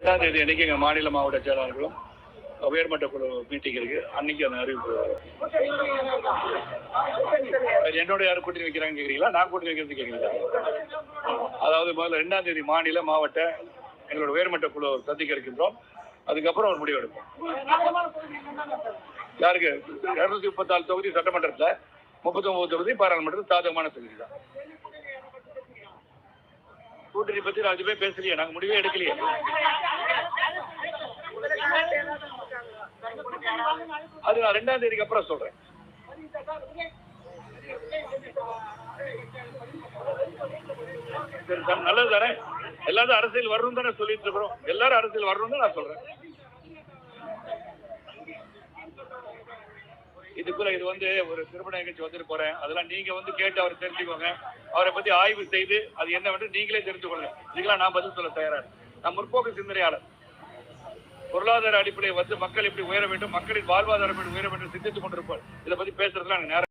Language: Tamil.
தேதி அன்னைக்கு எங்கள் மாநில மாவட்ட செயலாளர்களும் உயர்மட்ட குழு மீட்டிங் இருக்கு. அன்னைக்கு அந்த அறிவிப்பு என்னோட யாரும் கூட்டணி வைக்கிறாங்கன்னு கேட்குறீங்களா, நான் கூட்டணி வைக்கிறது கேட்குறீங்களா? அதாவது முதல்ல 2ஆம் தேதி மாநில மாவட்ட எங்களோட உயர்மட்ட குழு சந்திக்க இருக்கின்றோம். அதுக்கப்புறம் ஒரு முடிவு எடுப்போம். யாருக்கு 234 தொகுதி சட்டமன்றத்தில் 39 தொகுதி பாராளுமன்றத்தில் சாதகமான தொகுதி தான். கூட்டணி பத்தி நான் அதுவே பேசலையே, நாங்கள் முடிவே எடுக்கலையே. அது நான் 2ஆம் தேதிக்கு அப்புறம் சொல்றேன். நல்லது தானே, எல்லாரும் அரசியல் வரணும் தானே சொல்லிட்டு இருக்கிறோம். எல்லாரும் அரசியல் வரணும் தான் நான் சொல்றேன். இதுக்குள்ள இது ஒரு திருமண நிகழ்ச்சி வந்துட்டு போறேன். அதெல்லாம் நீங்க கேட்டு அவர் தெரிஞ்சுக்கோங்க. அவரை பத்தி ஆய்வு செய்து அது என்ன நீங்களே தெரிந்து கொள்ளுங்க. இதுக்கெல்லாம் நான் பதில் சொல்ல தயாரா. நான் முற்போக்கு சிந்தனையாளர். பொருளாதார அடிப்படையை மக்கள் எப்படி உயர வேண்டும், மக்களின் வாழ்வாதாரம் எப்படி உயர வேண்டும் சிந்தித்துக் கொண்டிருப்பார். இதை பத்தி பேசுறதுலாம் எனக்கு நேரம்